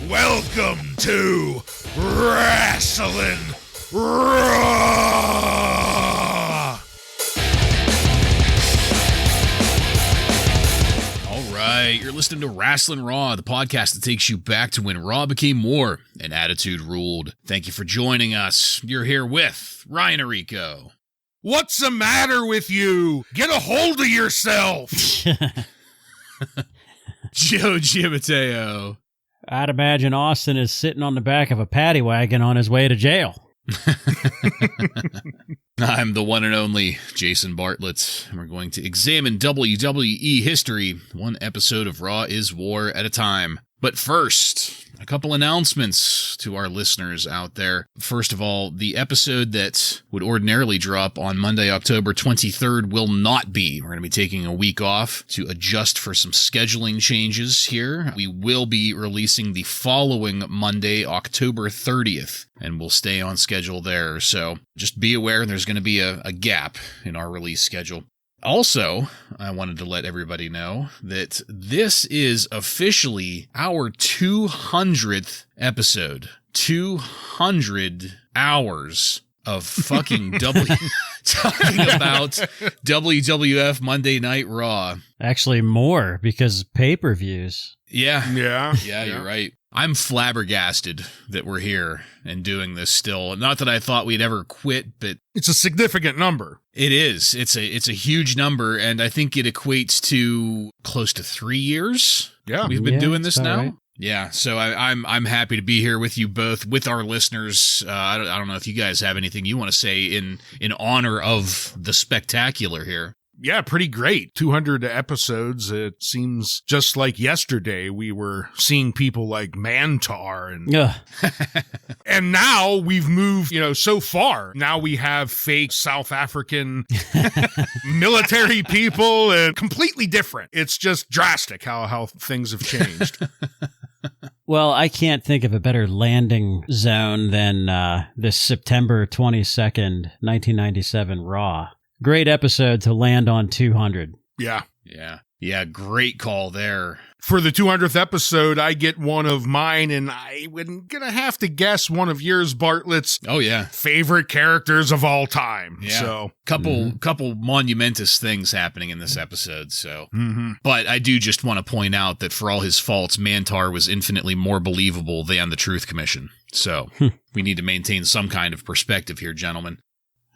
Welcome to Wrasslin Raw! All right, you're listening to Wrasslin Raw, the podcast that takes you back to when Raw became more and attitude ruled. Thank you for joining us. You're here with Ryan Arico. What's the matter with you? Get a hold of yourself! Joe Giammatteo. I'd imagine Austin is sitting on the back of a paddy wagon on his way to jail. I'm the one and only Jason Bartlett, and we're going to examine WWE history. One episode of Raw is War at a time. But first, a couple announcements to our listeners out there. First of all, the episode that would ordinarily drop on Monday, October 23rd will not be. We're going to be taking a week off to adjust for some scheduling changes here. We will be releasing the following Monday, October 30th, and we'll stay on schedule there. So just be aware there's going to be a gap in our release schedule. Also, I wanted to let everybody know that this is officially our 200th episode. 200 hours of fucking talking about WWF Monday Night Raw. Actually, more, because pay-per-views. Yeah, you're right. I'm flabbergasted that we're here and doing this still. Not that I thought we'd ever quit, but It's a significant number. it is. It's a huge number, and I think it equates to close to 3 years. Yeah. We've been Yeah, doing this that's about now. right. Yeah, so I'm happy to be here with you both, with our listeners. I don't know if you guys have anything you want to say in honor of the spectacular here. Yeah, pretty great. 200 episodes. It seems just like yesterday we were seeing people like Mantar and now we've moved, so far. Now we have fake South African military people and completely different. It's just drastic how things have changed. Well, I can't think of a better landing zone than this September 22nd, 1997 Raw. Great episode to land on 200. Yeah. Yeah, great call there. For the 200th episode, I get one of mine, and I'm going to have to guess one of yours, Bartlett's Oh yeah, favorite characters of all time. yeah. So, Couple monumentous things happening in this episode. So, mm-hmm. but I do just want to point out that for all his faults, Mantar was infinitely more believable than the Truth Commission. So we need to maintain some kind of perspective here, gentlemen.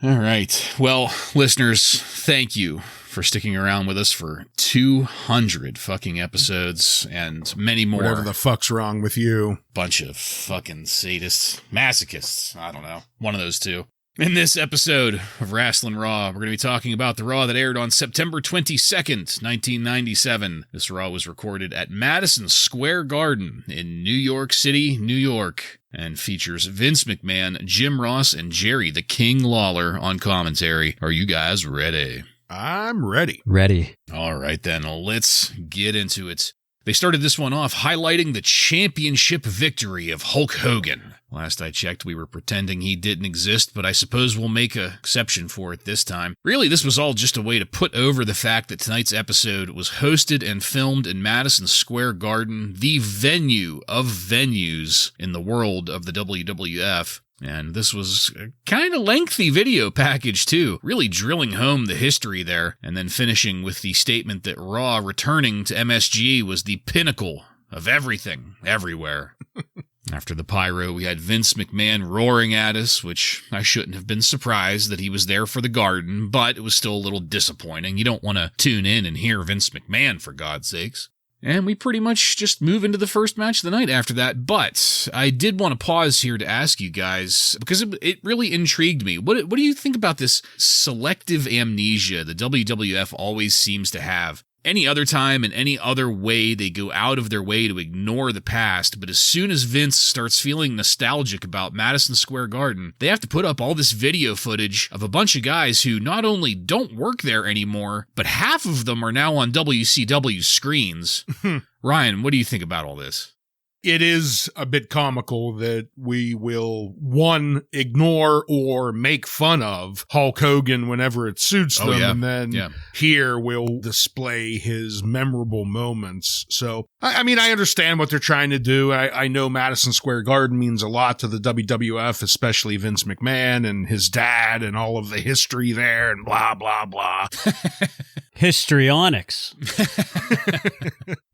All right. Well, listeners, thank you for sticking around with us for 200 fucking episodes and many more. Whatever the fuck's wrong with you. Bunch of fucking sadists, masochists. I don't know. One of those two. In this episode of Wrasslin Raw, we're going to be talking about the Raw that aired on September 22nd, 1997. This Raw was recorded at Madison Square Garden in New York City, New York, and features Vince McMahon, Jim Ross, and Jerry the King Lawler on commentary. Are you guys ready? I'm ready. Ready. All right, then, let's get into it. They started this one off highlighting the championship victory of Hulk Hogan. Last I checked, we were pretending he didn't exist, but I suppose we'll make an exception for it this time. Really, this was all just a way to put over the fact that tonight's episode was hosted and filmed in Madison Square Garden, the venue of venues in the world of the WWF. And this was a kind of lengthy video package, too, really drilling home the history there, and then finishing with the statement that Raw returning to MSG was the pinnacle of everything, everywhere. After the pyro, we had Vince McMahon roaring at us, which I shouldn't have been surprised that he was there for the Garden, but it was still a little disappointing. You don't want to tune in and hear Vince McMahon, for God's sakes. And we pretty much just move into the first match of the night after that. But I did want to pause here to ask you guys, because it really intrigued me. What do you think about this selective amnesia the WWF always seems to have? Any other time and any other way they go out of their way to ignore the past, but as soon as Vince starts feeling nostalgic about Madison Square Garden, they have to put up all this video footage of a bunch of guys who not only don't work there anymore, but half of them are now on WCW screens. Ryan, what do you think about all this? It is a bit comical that we will, one, ignore or make fun of Hulk Hogan whenever it suits them, and then here we'll display his memorable moments. So, I mean, I understand what they're trying to do. I know Madison Square Garden means a lot to the WWF, especially Vince McMahon and his dad and all of the history there and blah, blah, blah. Histrionics.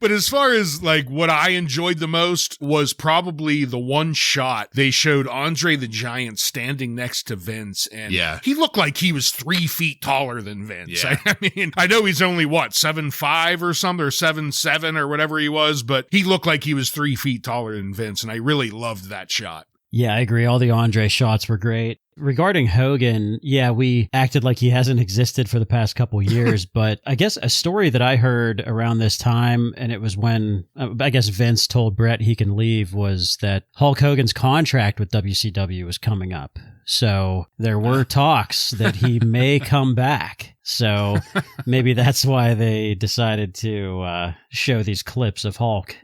But as far as like what I enjoyed the most was probably the one shot they showed Andre the Giant standing next to Vince, and he looked like he was 3 feet taller than Vince. I mean, I know he's only 7'5" or something, or 7'7" or whatever he was, but he looked like he was 3 feet taller than Vince, and I really loved that shot. Yeah, I agree. All the Andre shots were great. Regarding Hogan, we acted like he hasn't existed for the past couple years, but I guess a story that I heard around this time, and it was when, I guess Vince told Bret he can leave, was that Hulk Hogan's contract with WCW was coming up. So there were talks that he may come back. So maybe that's why they decided to show these clips of Hulk.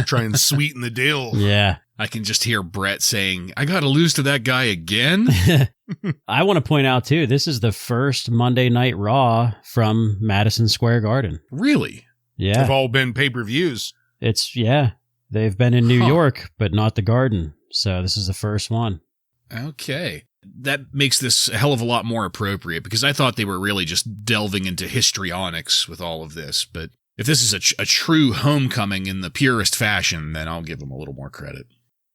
Try and sweeten the deal. Yeah. I can just hear Bret saying, I got to lose to that guy again? I want to point out, too, this is the first Monday Night Raw from Madison Square Garden. Really? Yeah. They've all been pay-per-views. They've been in New York, but not the Garden. So this is the first one. Okay. That makes this a hell of a lot more appropriate, because I thought they were really just delving into histrionics with all of this. But if this is a true homecoming in the purest fashion, then I'll give them a little more credit.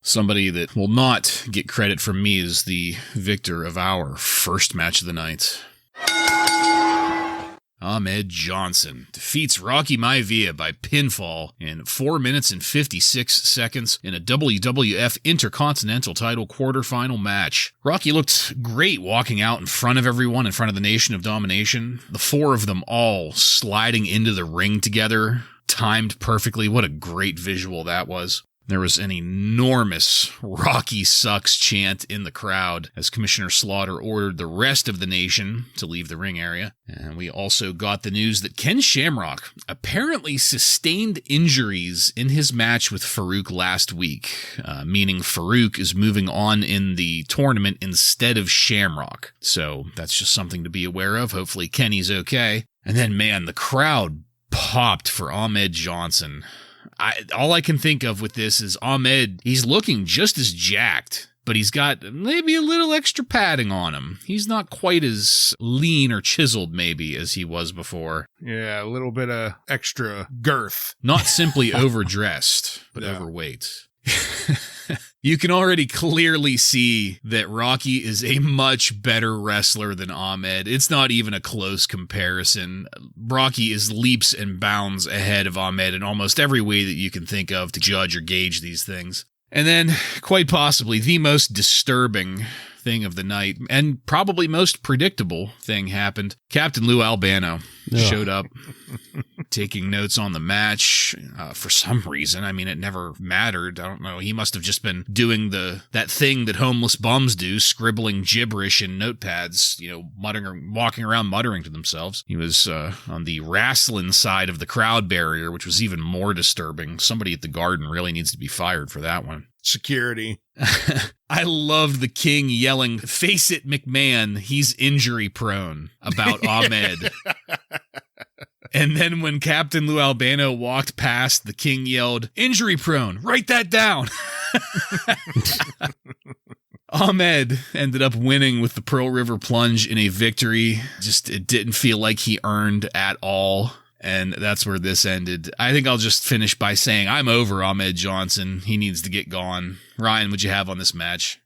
Somebody that will not get credit from me is the victor of our first match of the night. Ahmed Johnson defeats Rocky Maivia by pinfall in 4 minutes and 56 seconds in a WWF Intercontinental title quarterfinal match. Rocky looked great walking out in front of everyone, in front of the Nation of Domination. The four of them all sliding into the ring together, timed perfectly. What a great visual that was. There was an enormous Rocky sucks chant in the crowd as Commissioner Slaughter ordered the rest of the nation to leave the ring area. And we also got the news that Ken Shamrock apparently sustained injuries in his match with Farouk last week, meaning Farouk is moving on in the tournament instead of Shamrock. So that's just something to be aware of. Hopefully Kenny's okay. And then, man, the crowd popped for Ahmed Johnson. All I can think of with this is Ahmed, he's looking just as jacked, but he's got maybe a little extra padding on him. He's not quite as lean or chiseled maybe as he was before. Yeah, a little bit of extra girth. Not simply overdressed, but overweight. You can already clearly see that Rocky is a much better wrestler than Ahmed. It's not even a close comparison. Rocky is leaps and bounds ahead of Ahmed in almost every way that you can think of to judge or gauge these things. And then, quite possibly, the most disturbing thing of the night, and probably most predictable thing happened. Captain Lou Albano showed up, taking notes on the match for some reason. I mean, it never mattered. I don't know. He must have just been doing that thing that homeless bums do, scribbling gibberish in notepads, muttering, walking around muttering to themselves. He was on the Wrasslin side of the crowd barrier, which was even more disturbing. Somebody at the Garden really needs to be fired for that one. Security. I loved the King yelling, "Face it, McMahon, he's injury prone," about Ahmed. And then when Captain Lou Albano walked past, the King yelled, "Injury prone, write that down." Ahmed ended up winning with the Pearl River Plunge in a victory. It didn't feel like he earned at all. And that's where this ended. I think I'll just finish by saying I'm over Ahmed Johnson. He needs to get gone. Ryan, what'd you have on this match?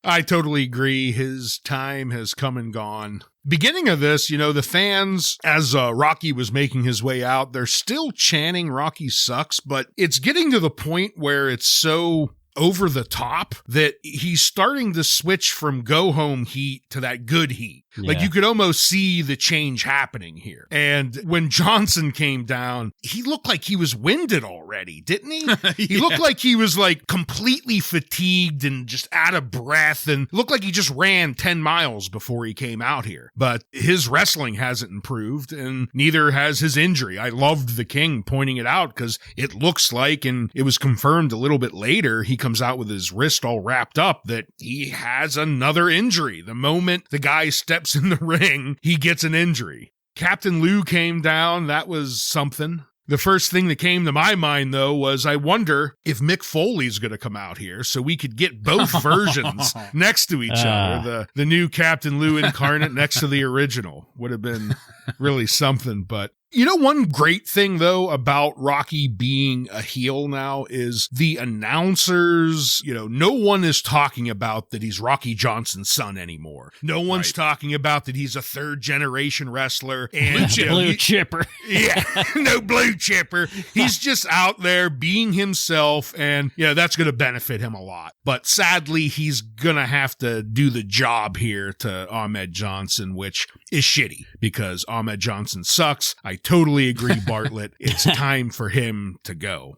I totally agree. His time has come and gone. Beginning of this, the fans, as Rocky was making his way out, they're still chanting Rocky sucks, but it's getting to the point where it's so over the top that he's starting to switch from go home heat to that good heat. Yeah. Like you could almost see the change happening here. And when Johnson came down, he looked like he was winded already, didn't he? He looked like he was like completely fatigued and just out of breath, and looked like he just ran 10 miles before he came out here. But his wrestling hasn't improved, and neither has his injury. I loved the King pointing it out because it looks like, and it was confirmed a little bit later, he comes out with his wrist all wrapped up, that he has another injury. The moment the guy steps in the ring, he gets an injury. Captain Lou came down. That was something. The first thing that came to my mind, though, was I wonder if Mick Foley's going to come out here so we could get both versions next to each other. The new Captain Lou incarnate next to the original would have been really something. But you know, one great thing, though, about Rocky being a heel now is the announcers, you know, no one is talking about that he's Rocky Johnson's son anymore. No one's talking about that he's a third-generation wrestler. And blue chipper. Yeah, no blue chipper. He's just out there being himself, and, you know, that's going to benefit him a lot. But sadly, he's going to have to do the job here to Ahmed Johnson, which is shitty because Ahmed Johnson sucks. I totally agree, Bartlett. It's time for him to go.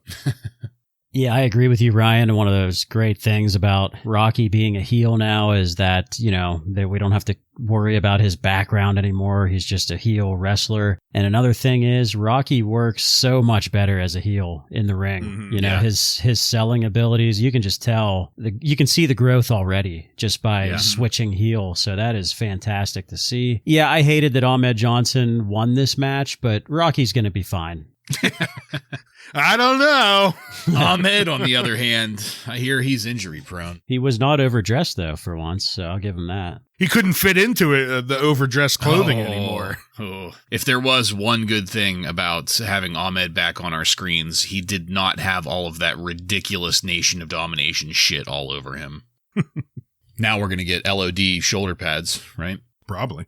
Yeah, I agree with you, Ryan. And one of those great things about Rocky being a heel now is that, you know, that we don't have to worry about his background anymore. He's just a heel wrestler. And another thing is Rocky works so much better as a heel in the ring. Mm-hmm, you know, his selling abilities, you can just tell, you can see the growth already just by switching heel. So that is fantastic to see. Yeah, I hated that Ahmed Johnson won this match, but Rocky's going to be fine. I don't know. Ahmed, on the other hand, I hear he's injury prone. He was not overdressed, though, for once, so I'll give him that. He couldn't fit into it, the overdressed clothing anymore. If there was one good thing about having Ahmed back on our screens, he did not have all of that ridiculous Nation of Domination shit all over him. Now we're going to get LOD shoulder pads, right? Probably.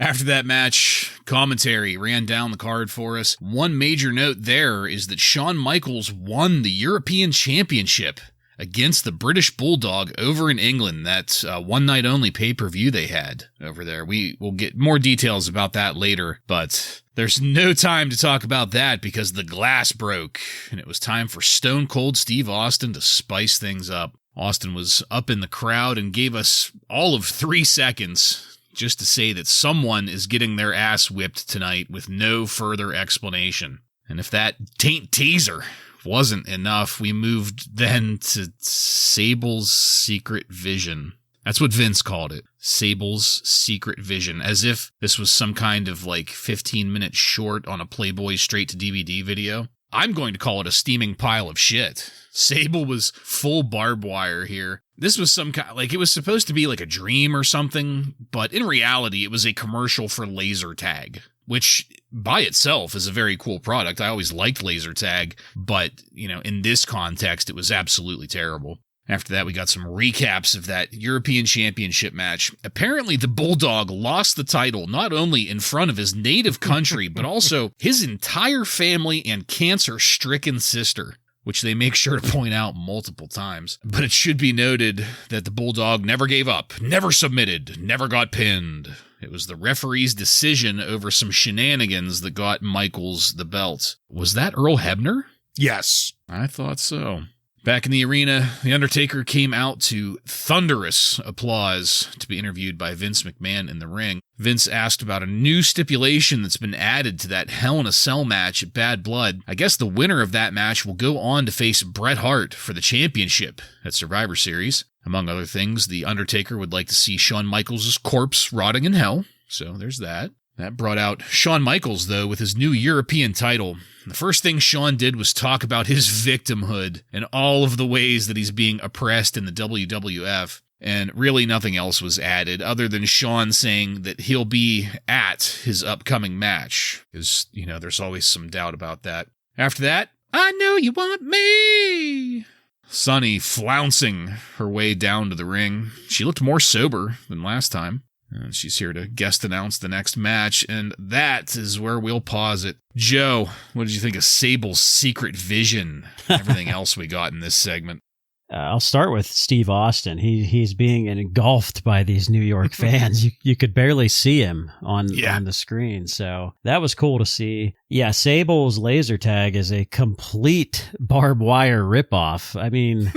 After that match, commentary ran down the card for us. One major note there is that Shawn Michaels won the European Championship against the British Bulldog over in England. That one-night-only pay-per-view they had over there. We will get more details about that later, but there's no time to talk about that because the glass broke, and it was time for Stone Cold Steve Austin to spice things up. Austin was up in the crowd and gave us all of 3 seconds just to say that someone is getting their ass whipped tonight with no further explanation. And if that taint teaser wasn't enough, we moved then to Sable's Secret Vision. That's what Vince called it. Sable's Secret Vision. As if this was some kind of like 15-minute short on a Playboy straight-to-DVD video. I'm going to call it a steaming pile of shit. Sable was full barbed wire here. This was some kind, like, it was supposed to be like a dream or something, but in reality, it was a commercial for laser tag, which by itself is a very cool product. I always liked laser tag, but, you know, in this context, it was absolutely terrible. After that, we got some recaps of that European Championship match. Apparently, the Bulldog lost the title not only in front of his native country, but also his entire family and cancer-stricken sister, which they make sure to point out multiple times. But it should be noted that the Bulldog never gave up, never submitted, never got pinned. It was the referee's decision over some shenanigans that got Michaels the belt. Was that Earl Hebner? Yes. I thought so. Back in the arena, The Undertaker came out to thunderous applause to be interviewed by Vince McMahon in the ring. Vince asked about a new stipulation that's been added to that Hell in a Cell match at Bad Blood. I guess the winner of that match will go on to face Bret Hart for the championship at Survivor Series. Among other things, The Undertaker would like to see Shawn Michaels' corpse rotting in hell, so there's that. That brought out Shawn Michaels, though, with his new European title. The first thing Shawn did was talk about his victimhood and all of the ways that he's being oppressed in the WWF. And really nothing else was added other than Shawn saying that he'll be at his upcoming match. Because, you know, there's always some doubt about that. After that, I know you want me. Sunny flouncing her way down to the ring. She looked more sober than last time. And she's here to guest announce the next match, and that is where we'll pause it. Joe, what did you think of Sable's Secret Vision? Everything else we got in this segment. I'll start with Steve Austin. He's being engulfed by these New York fans. You could barely see him on the screen. So that was cool to see. Yeah, Sable's laser tag is a complete barbed wire ripoff. I mean,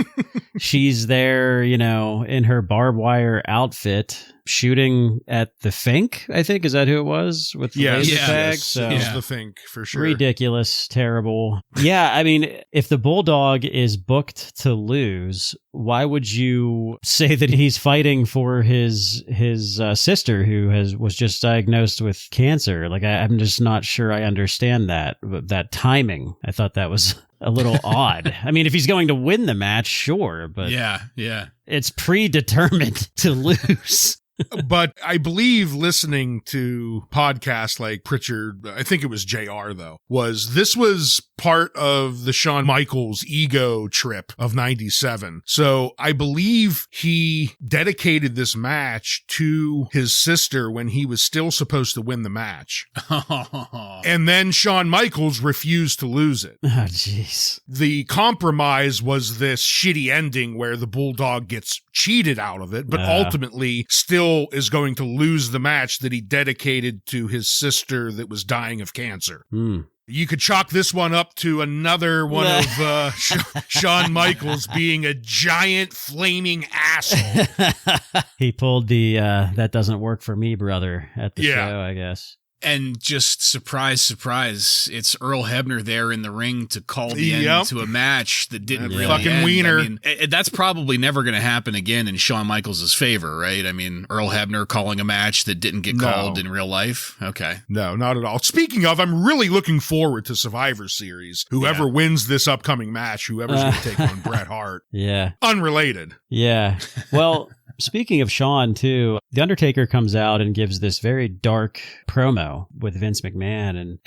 she's there, in her barbed wire outfit, shooting at the Fink, I think. Is that who it was? With the laser tag? So, it's the Fink, for sure. Ridiculous, terrible. Yeah, I mean, if the Bulldog is booked to lose, why would you say that he's fighting for his sister who was just diagnosed with cancer? Like, I'm just not sure I understand that timing. I thought that was a little odd. I mean, if he's going to win the match, sure, but yeah, it's predetermined to lose. But I believe listening to podcasts like Pritchard, I think it was JR though, this was part of the Shawn Michaels ego trip of 97. So I believe he dedicated this match to his sister when he was still supposed to win the match. And then Shawn Michaels refused to lose it. Oh, jeez. The compromise was this shitty ending where the Bulldog gets cheated out of it, but ultimately still is going to lose the match that he dedicated to his sister that was dying of cancer. You could chalk this one up to another one of Shawn Michaels being a giant flaming asshole. He pulled the that doesn't work for me, brother, at the show, I guess. And just surprise, it's Earl Hebner there in the ring to call the end to a match that didn't really fucking end. wiener. I mean, that's probably never going to happen again in Shawn Michaels' favor, right? I mean, Earl Hebner calling a match that didn't get called in real life? Okay. No, not at all. Speaking of, I'm really looking forward to Survivor Series. Whoever wins this upcoming match, whoever's going to take on Bret Hart. Yeah. Unrelated. Yeah. Well, speaking of Shawn, too, The Undertaker comes out and gives this very dark promo with Vince McMahon. And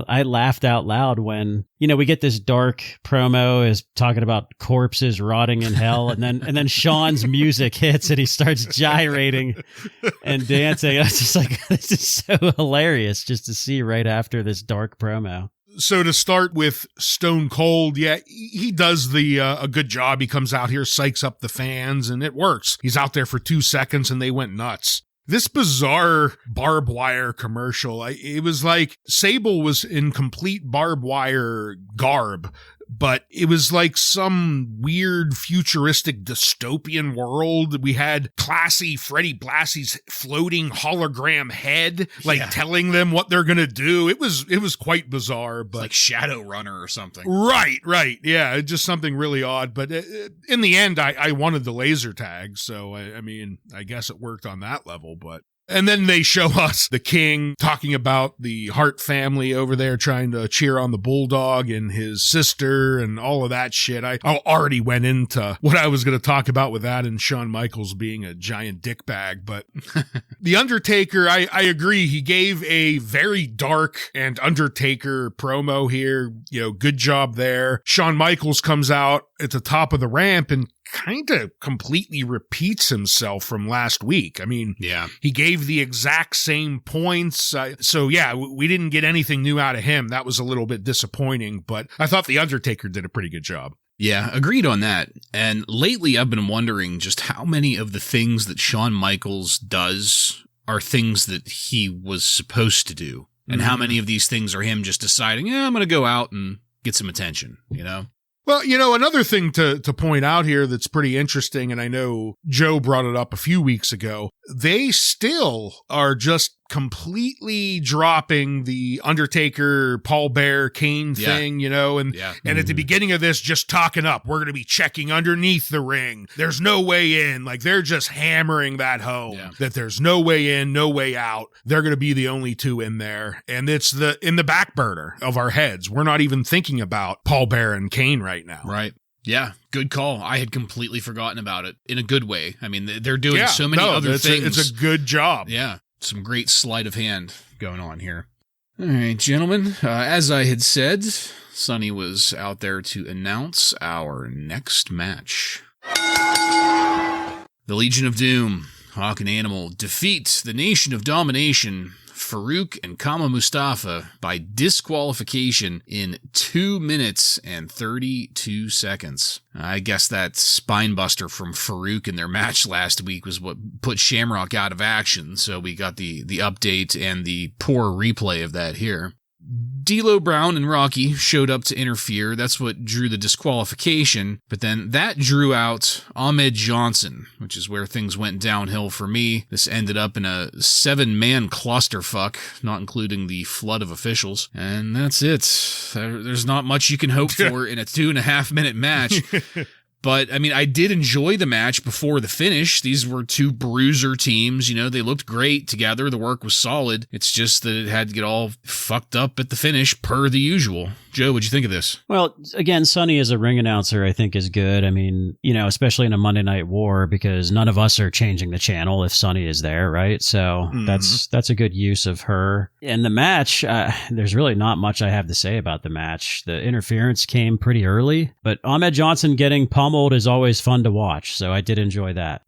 I laughed out loud when, we get this dark promo is talking about corpses rotting in hell. And then Shawn's music hits and he starts gyrating and dancing. I was just like, this is so hilarious just to see right after this dark promo. So to start with Stone Cold, he does a good job. He comes out here, psychs up the fans, and it works. He's out there for 2 seconds, and they went nuts. This bizarre barbed wire commercial, it was like Sable was in complete barbed wire garb, but it was like some weird futuristic dystopian world. We had classy Freddie Blassie's floating hologram head, telling them what they're going to do. It was quite bizarre, but it's like Shadowrunner or something. Right. Yeah. Just something really odd. But in the end, I wanted the laser tag. So, I mean, I guess it worked on that level, but. And then they show us the King talking about the Hart family over there trying to cheer on the Bulldog and his sister and all of that shit. I already went into what I was going to talk about with that and Shawn Michaels being a giant dickbag. But The Undertaker, I agree. He gave a very dark and Undertaker promo here. Good job there. Shawn Michaels comes out at the top of the ramp and kind of completely repeats himself from last week. I mean, he gave the exact same points. We didn't get anything new out of him. That was a little bit disappointing, but I thought The Undertaker did a pretty good job. Yeah, agreed on that. And lately I've been wondering just how many of the things that Shawn Michaels does are things that he was supposed to do. And how many of these things are him just deciding, I'm going to go out and get some attention, Well, another thing to point out here that's pretty interesting, and I know Joe brought it up a few weeks ago, they still are just completely dropping the Undertaker, Paul Bear, Kane thing, and at the beginning of this, just talking up, we're going to be checking underneath the ring. There's no way in. Like, they're just hammering that home that there's no way in, no way out. They're going to be the only two in there. And it's in the back burner of our heads. We're not even thinking about Paul Bear and Kane right now. Right. Yeah, good call. I had completely forgotten about it in a good way. I mean, they're doing so many other things. It's a good job. Yeah, some great sleight of hand going on here. All right, gentlemen, as I had said, Sonny was out there to announce our next match. The Legion of Doom, Hawk and Animal, defeat the Nation of Domination Farouk and Kama Mustafa by disqualification in 2 minutes and 32 seconds. I guess that spinebuster from Farouk in their match last week was what put Shamrock out of action, so we got the update and the poor replay of that here. D'Lo Brown and Rocky showed up to interfere. That's what drew the disqualification. But then that drew out Ahmed Johnson, which is where things went downhill for me. This ended up in a 7-man clusterfuck, not including the flood of officials. And that's it. There's not much you can hope for in a 2.5-minute match. But, I mean, I did enjoy the match before the finish. These were two bruiser teams. You know, they looked great together. The work was solid. It's just that it had to get all fucked up at the finish, per the usual. Joe, what'd you think of this? Well, again, Sonny as a ring announcer, I think is good. I mean, you know, especially in a Monday Night War, because none of us are changing the channel if Sonny is there, right? So that's a good use of her. And the match, there's really not much I have to say about the match. The interference came pretty early, but Ahmed Johnson getting pummeled is always fun to watch, so I did enjoy that.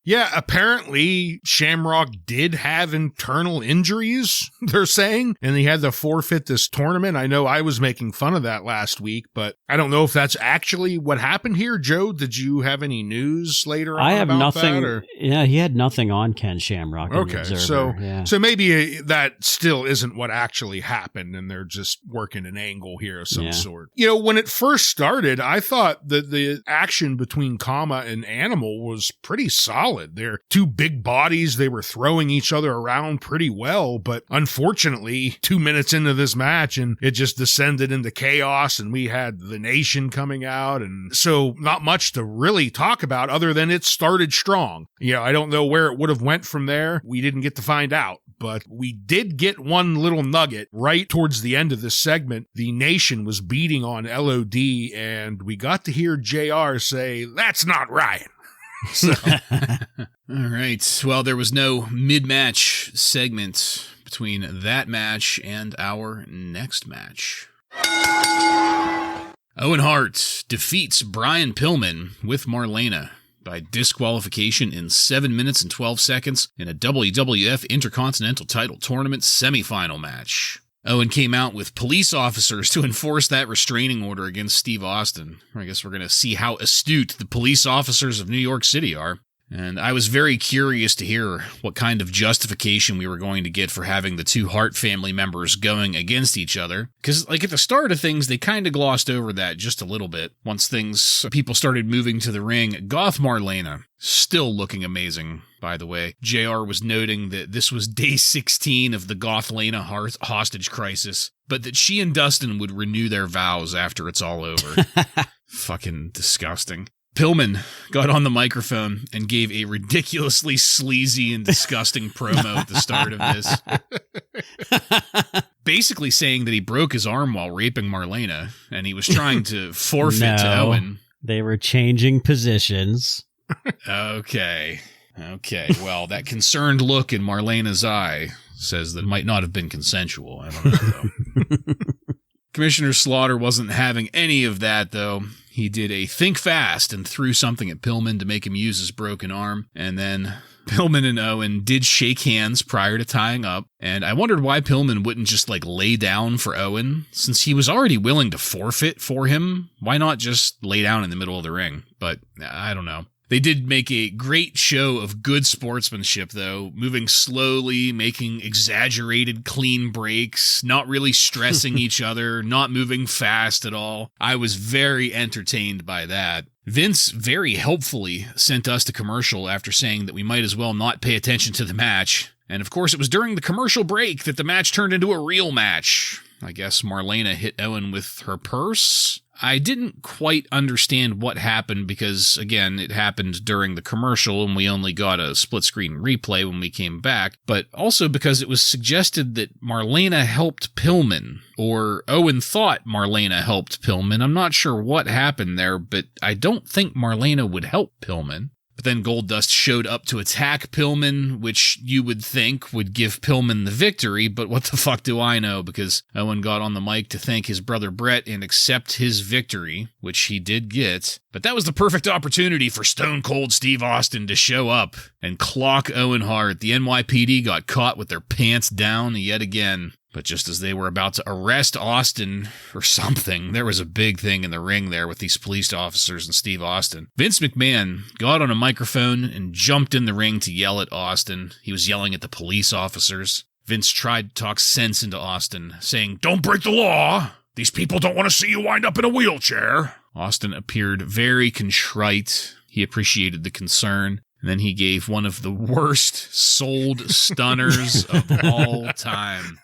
Yeah, apparently Shamrock did have internal injuries, they're saying, and he had to forfeit this tournament. I know I was making fun of that last week, but I don't know if that's actually what happened here. Joe, did you have any news later on I have about nothing. That, or? Yeah, he had nothing on Ken Shamrock. Okay, so maybe that still isn't what actually happened, and they're just working an angle here of some sort. You know, when it first started, I thought that the action between Kama and Animal was pretty solid. They're two big bodies. They were throwing each other around pretty well, but unfortunately, 2 minutes into this match, and it just descended into chaos, and we had the Nation coming out, and so not much to really talk about other than it started strong. You know, I don't know where it would have went from there. We didn't get to find out, but we did get one little nugget right towards the end of this segment. The Nation was beating on LOD, and we got to hear JR say, "That's not right." So. All right. Well, there was no mid-match segment between that match and our next match. Owen Hart defeats Brian Pillman with Marlena by disqualification in 7 minutes and 12 seconds in a WWF Intercontinental Title Tournament semifinal match. Owen came out with police officers to enforce that restraining order against Steve Austin. I guess we're going to see how astute the police officers of New York City are. And I was very curious to hear what kind of justification we were going to get for having the two Hart family members going against each other. Because, like, at the start of things, they kind of glossed over that just a little bit. Once people started moving to the ring, Goth Marlena, still looking amazing, by the way. JR was noting that this was day 16 of the Goth Lena hostage crisis, but that she and Dustin would renew their vows after it's all over. Fucking disgusting. Pillman got on the microphone and gave a ridiculously sleazy and disgusting promo at the start of this. Basically saying that he broke his arm while raping Marlena, and he was trying to forfeit to Owen. They were changing positions. Okay. Well, that concerned look in Marlena's eye says that it might not have been consensual. I don't know, though. Commissioner Slaughter wasn't having any of that, though. He did a think fast and threw something at Pillman to make him use his broken arm. And then Pillman and Owen did shake hands prior to tying up. And I wondered why Pillman wouldn't just lay down for Owen. Since he was already willing to forfeit for him, why not just lay down in the middle of the ring? But I don't know. They did make a great show of good sportsmanship, though, moving slowly, making exaggerated clean breaks, not really stressing each other, not moving fast at all. I was very entertained by that. Vince very helpfully sent us to commercial after saying that we might as well not pay attention to the match. And of course, it was during the commercial break that the match turned into a real match. I guess Marlena hit Owen with her purse. I didn't quite understand what happened because, again, it happened during the commercial and we only got a split-screen replay when we came back, but also because it was suggested that Marlena helped Pillman, or Owen thought Marlena helped Pillman. I'm not sure what happened there, but I don't think Marlena would help Pillman. But then Goldust showed up to attack Pillman, which you would think would give Pillman the victory, but what the fuck do I know? Because Owen got on the mic to thank his brother Bret and accept his victory, which he did get. But that was the perfect opportunity for Stone Cold Steve Austin to show up and clock Owen Hart. The NYPD got caught with their pants down yet again. But just as they were about to arrest Austin or something, there was a big thing in the ring there with these police officers and Steve Austin. Vince McMahon got on a microphone and jumped in the ring to yell at Austin. He was yelling at the police officers. Vince tried to talk sense into Austin, saying, "Don't break the law. These people don't want to see you wind up in a wheelchair." Austin appeared very contrite. He appreciated the concern. And then he gave one of the worst sold stunners of all time.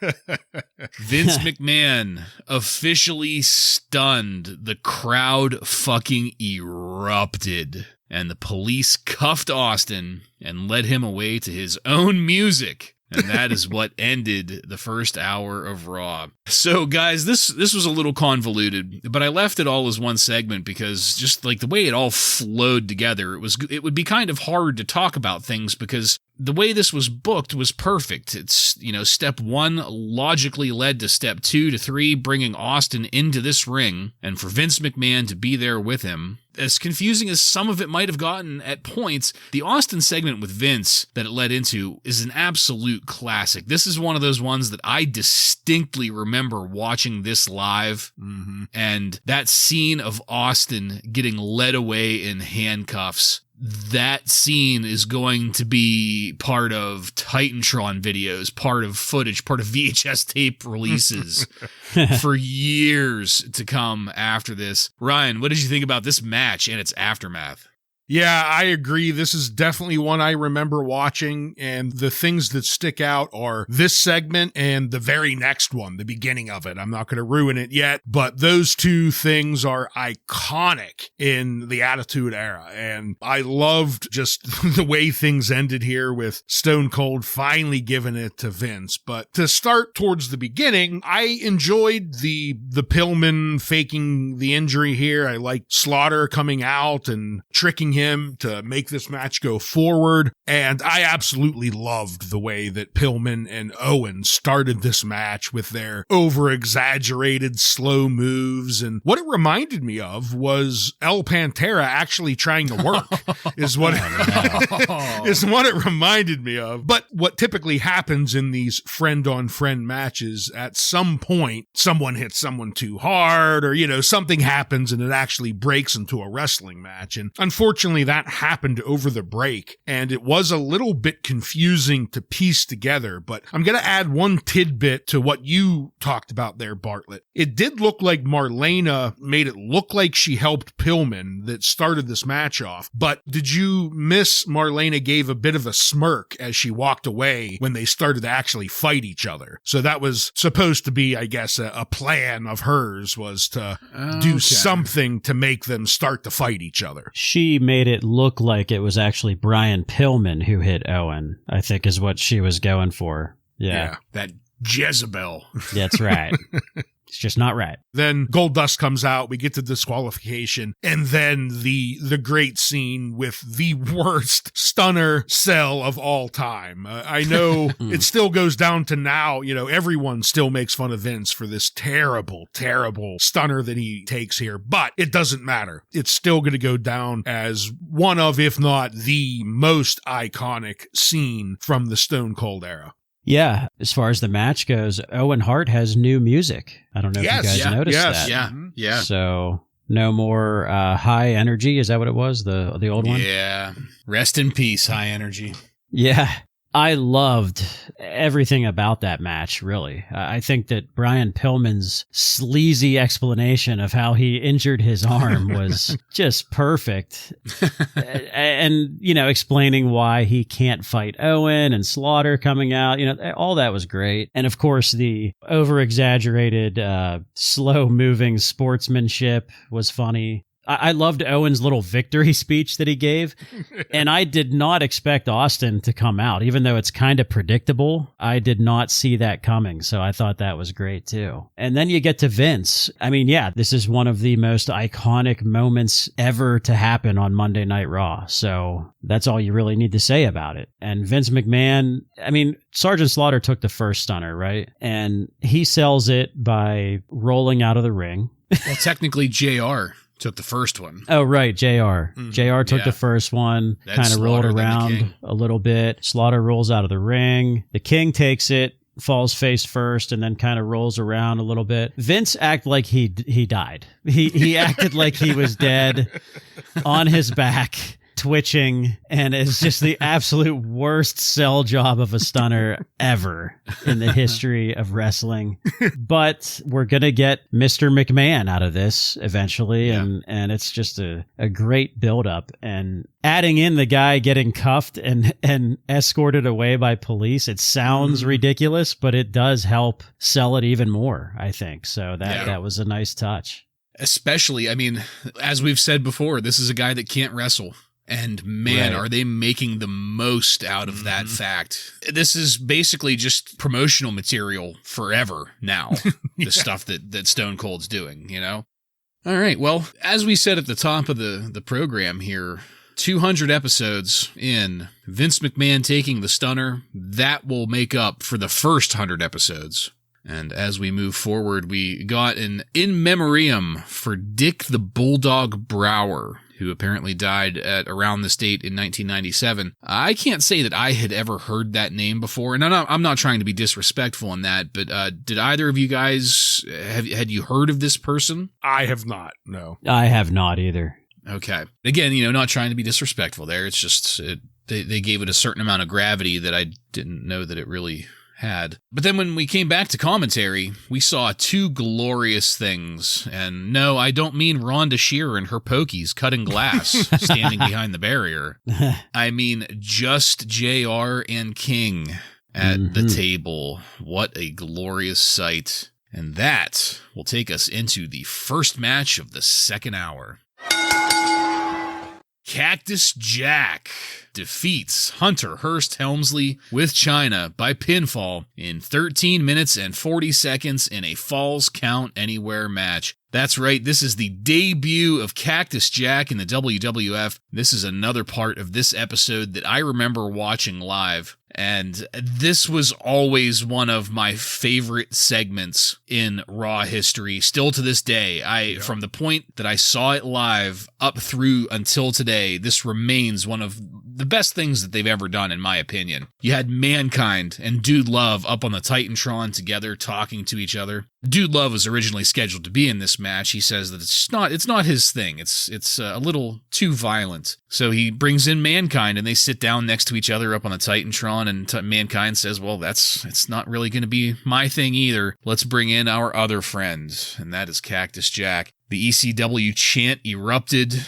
Vince McMahon officially stunned. The crowd fucking erupted. And the police cuffed Austin and led him away to his own music. And that is what ended the first hour of Raw. So, guys, this was a little convoluted, but I left it all as one segment because just like the way it all flowed together, it would be kind of hard to talk about things because the way this was booked was perfect. It's, step 1 logically led to step 2 to 3, bringing Austin into this ring, and for Vince McMahon to be there with him. As confusing as some of it might have gotten at points, the Austin segment with Vince that it led into is an absolute classic. This is one of those ones that I distinctly remember watching this live, and that scene of Austin getting led away in handcuffs. That scene is going to be part of Titantron videos, part of footage, part of VHS tape releases for years to come after this. Ryan, what did you think about this match and its aftermath? Yeah, I agree. This is definitely one I remember watching, and the things that stick out are this segment and the very next one, the beginning of it. I'm not going to ruin it yet, but those two things are iconic in the Attitude Era, and I loved just the way things ended here with Stone Cold finally giving it to Vince. But to start towards the beginning, I enjoyed the Pillman faking the injury here. I liked Slaughter coming out and tricking him to make this match go forward. And I absolutely loved the way that Pillman and Owen started this match with their over-exaggerated slow moves. And what it reminded me of was El Pantera actually trying to work is what it reminded me of. But what typically happens in these friend-on-friend matches, at some point, someone hits someone too hard or, something happens and it actually breaks into a wrestling match. And unfortunately, that happened over the break, and it was a little bit confusing to piece together, but I'm going to add one tidbit to what you talked about there, Bartlett. It did look like Marlena made it look like she helped Pillman that started this match off, but did you miss Marlena gave a bit of a smirk as she walked away when they started to actually fight each other? So that was supposed to be, I guess, a plan of hers was to do something to make them start to fight each other. She made it look like it was actually Brian Pillman who hit Owen, I think is what she was going for. Yeah. That Jezebel. That's right. It's just not right. Then Goldust comes out, we get to disqualification, and then the great scene with the worst stunner sell of all time. I know it still goes down to now, everyone still makes fun of Vince for this terrible, terrible stunner that he takes here, but it doesn't matter. It's still going to go down as one of, if not the most iconic scene from the Stone Cold era. Yeah, as far as the match goes, Owen Hart has new music. I don't know if you guys noticed that. Yeah. So no more High Energy. Is that what it was? The old one? Yeah. Rest in peace, High Energy. Yeah. I loved everything about that match, really. I think that Brian Pillman's sleazy explanation of how he injured his arm was just perfect. And, explaining why he can't fight Owen and Slaughter coming out, all that was great. And of course, the over-exaggerated, slow-moving sportsmanship was funny. I loved Owen's little victory speech that he gave, and I did not expect Austin to come out, even though it's kind of predictable. I did not see that coming, so I thought that was great too. And then you get to Vince. I mean, yeah, this is one of the most iconic moments ever to happen on Monday Night Raw, so that's all you really need to say about it. And Vince McMahon, I mean, Sergeant Slaughter took the first stunner, right? And he sells it by rolling out of the ring. Well, technically, JR took the first one. Oh, right, JR. JR took the first one, kind of rolled around a little bit. Slaughter rolls out of the ring. The King takes it, falls face first, and then kind of rolls around a little bit. Vince acted like he died. He acted like he was dead on his back, twitching, and it's just the absolute worst sell job of a stunner ever in the history of wrestling. But we're going to get Mr. McMahon out of this eventually, and it's just a great buildup. And adding in the guy getting cuffed and escorted away by police, it sounds ridiculous, but it does help sell it even more, I think. So that was a nice touch. Especially, I mean, as we've said before, this is a guy that can't wrestle. And man, are they making the most out of that fact. This is basically just promotional material forever now, the stuff that Stone Cold's doing, you know? All right, well, as we said at the top of the program here, 200 episodes in, Vince McMahon taking the stunner, that will make up for the first 100 episodes. And as we move forward, we got an in memoriam for Dick the Bulldog Brower, who apparently died at around this date in 1997. I can't say that I had ever heard that name before, and I'm not trying to be disrespectful in that, but did either of you guys, had you heard of this person? I have not, no. I have not either. Okay. Again, you know, not trying to be disrespectful there. It's just, they gave it a certain amount of gravity that I didn't know that it really had. But then when we came back to commentary, we saw two glorious things. And no, I don't mean Rhonda Shearer and her pokies cutting glass, standing behind the barrier. I mean just JR and King at the table. What a glorious sight. And that will take us into the first match of the second hour. Cactus Jack defeats Hunter Hearst Helmsley with Chyna by pinfall in 13 minutes and 40 seconds in a Falls Count Anywhere match. That's right, this is the debut of Cactus Jack in the WWF. This is another part of this episode that I remember watching live. And this was always one of my favorite segments in Raw history. Still to this day, from the point that I saw it live up through until today, this remains one of the best things that they've ever done, in my opinion. You had Mankind and Dude Love up on the Titantron together, talking to each other. Dude Love was originally scheduled to be in this match. He says that it's not his thing. It's a little too violent. So he brings in Mankind, and they sit down next to each other up on the Titantron, and Mankind says, well, it's not really going to be my thing either. Let's bring in our other friend, and that is Cactus Jack. The ECW chant erupted,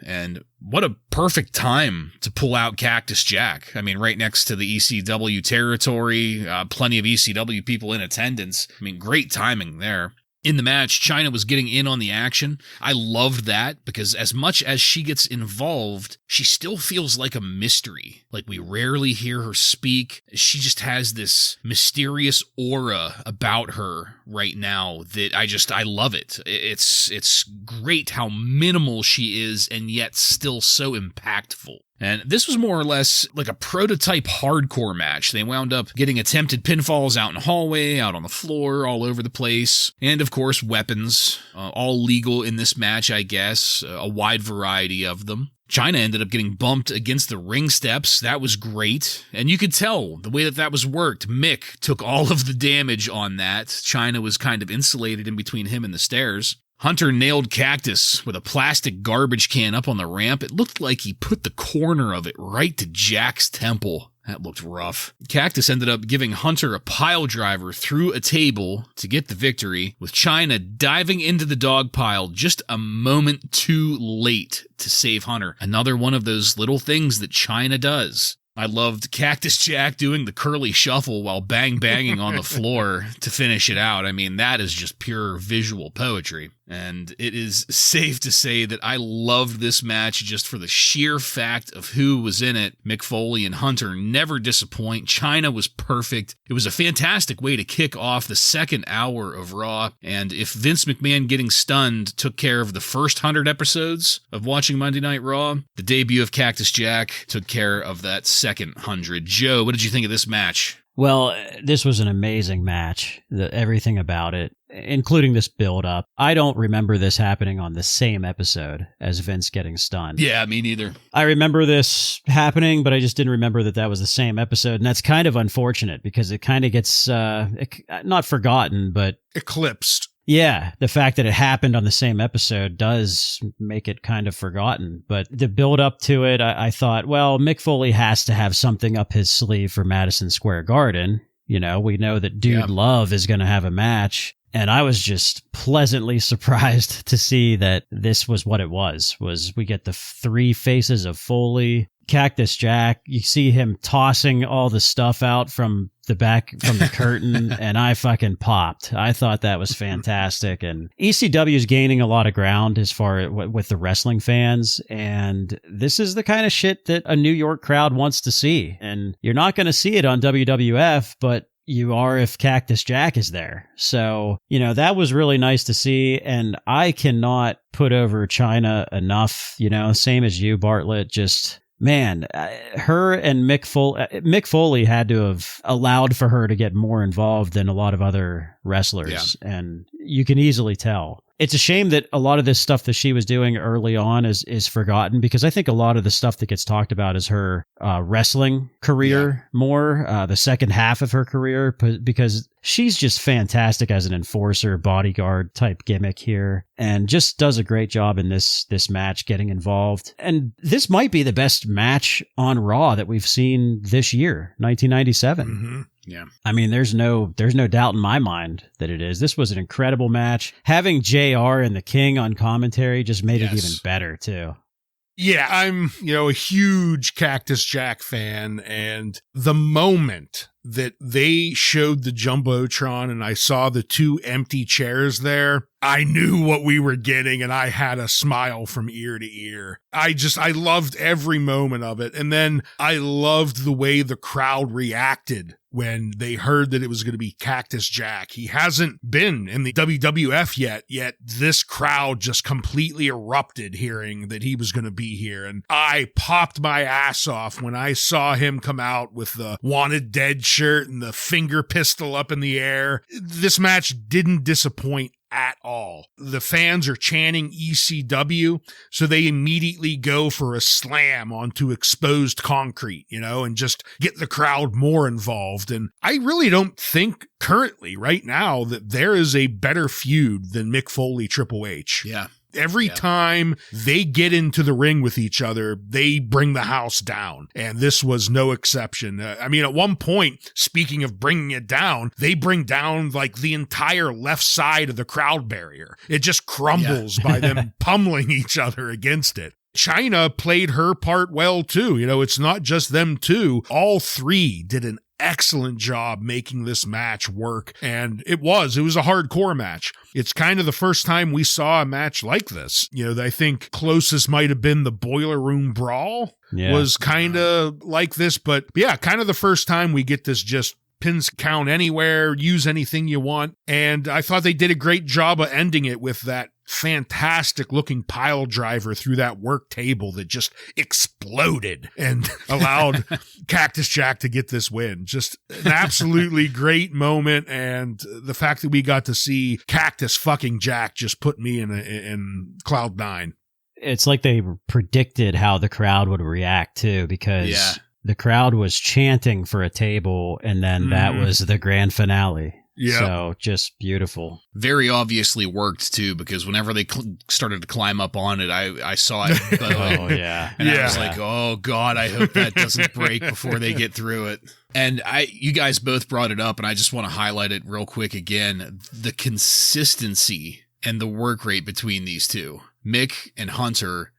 and what a perfect time to pull out Cactus Jack. I mean, right next to the ECW territory, plenty of ECW people in attendance. I mean, great timing there. In the match, Chyna was getting in on the action. I loved that because as much as she gets involved, she still feels like a mystery. Like we rarely hear her speak. She just has this mysterious aura about her right now that I love it. It's great how minimal she is and yet still so impactful. And this was more or less like a prototype hardcore match. They wound up getting attempted pinfalls out in the hallway, out on the floor, all over the place. And of course, weapons, all legal in this match, I guess, a wide variety of them. Chyna ended up getting bumped against the ring steps. That was great. And you could tell the way that was worked. Mick took all of the damage on that. Chyna was kind of insulated in between him and the stairs. Hunter nailed Cactus with a plastic garbage can up on the ramp. It looked like he put the corner of it right to Jack's temple. That looked rough. Cactus ended up giving Hunter a pile driver through a table to get the victory, with Chyna diving into the dog pile just a moment too late to save Hunter. Another one of those little things that Chyna does. I loved Cactus Jack doing the curly shuffle while banging on the floor to finish it out. I mean, that is just pure visual poetry. And it is safe to say that I loved this match just for the sheer fact of who was in it. Mick Foley and Hunter never disappoint. Chyna was perfect. It was a fantastic way to kick off the second hour of Raw. And if Vince McMahon getting stunned took care of the first 100 episodes of watching Monday Night Raw, the debut of Cactus Jack took care of that second 100. Joe, what did you think of this match? Well, this was an amazing match, everything about it, including this build-up. I don't remember this happening on the same episode as Vince getting stunned. Yeah, me neither. I remember this happening, but I just didn't remember that was the same episode, and that's kind of unfortunate because it kind of gets, not forgotten, but eclipsed. Yeah, the fact that it happened on the same episode does make it kind of forgotten. But the build up to it, I thought, well, Mick Foley has to have something up his sleeve for Madison Square Garden. You know, we know that Dude Love is going to have a match. And I was just pleasantly surprised to see that this was what it was we get the three faces of Foley, Cactus Jack. You see him tossing all the stuff out from the back, from the curtain, and I fucking popped. I thought that was fantastic. And ECW is gaining a lot of ground as far with the wrestling fans. And this is the kind of shit that a New York crowd wants to see. And you're not going to see it on WWF, but you are if Cactus Jack is there. So, you know, that was really nice to see. And I cannot put over Chyna enough, you know, same as you, Bartlett. Just, man, her and Mick Foley had to have allowed for her to get more involved than a lot of other wrestlers. Yeah. And you can easily tell. It's a shame that a lot of this stuff that she was doing early on is forgotten, because I think a lot of the stuff that gets talked about is her wrestling career more, the second half of her career, because she's just fantastic as an enforcer, bodyguard type gimmick here, and just does a great job in this match getting involved. And this might be the best match on Raw that we've seen this year, 1997. Mm-hmm. Yeah. I mean, there's no doubt in my mind that it is. This was an incredible match. Having JR and the King on commentary just made it even better, too. Yeah, I'm, a huge Cactus Jack fan, and the moment that they showed the Jumbotron and I saw the two empty chairs there, I knew what we were getting, and I had a smile from ear to ear. I loved every moment of it. And then I loved the way the crowd reacted when they heard that it was going to be Cactus Jack. He hasn't been in the WWF yet this crowd just completely erupted hearing that he was going to be here. And I popped my ass off when I saw him come out with the Wanted Dead shirt and the finger pistol up in the air. This match didn't disappoint at all. The fans are chanting ECW, so they immediately go for a slam onto exposed concrete, and just get the crowd more involved. And I really don't think currently, right now, that there is a better feud than Mick Foley Triple H. Yeah. Every time they get into the ring with each other, they bring the house down. And this was no exception. At one point, speaking of bringing it down, they bring down like the entire left side of the crowd barrier. It just crumbles by them pummeling each other against it. Chyna played her part well, too. It's not just them two. All three did an excellent job making this match work. And it was a hardcore match. It's kind of the first time we saw a match like this. I think closest might have been the Boiler Room Brawl was kind of like this. But yeah, kind of the first time we get this just pins count anywhere, use anything you want. And I thought they did a great job of ending it with that fantastic looking pile driver through that work table that just exploded and allowed Cactus Jack to get this win. Just an absolutely great moment. And the fact that we got to see Cactus fucking Jack just put me in cloud nine. It's like they predicted how the crowd would react too, because the crowd was chanting for a table, and then that was the grand finale. Yeah. So just beautiful. Very obviously worked too, because whenever they started to climb up on it, I saw it. But I was like, oh God, I hope that doesn't break before they get through it. And you guys both brought it up, and I just want to highlight it real quick again. The consistency and the work rate between these two, Mick and Hunter.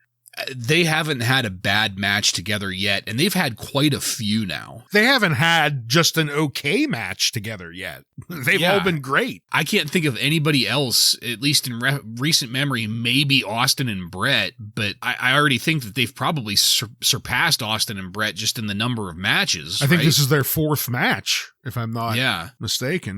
they haven't had a bad match together yet, and they've had quite a few now. They haven't had just an okay match together yet. They've all been great. I can't think of anybody else, at least in recent memory, maybe Austin and Bret, but I already think that they've probably surpassed Austin and Bret just in the number of matches. I think this is their 4th match, if I'm not mistaken,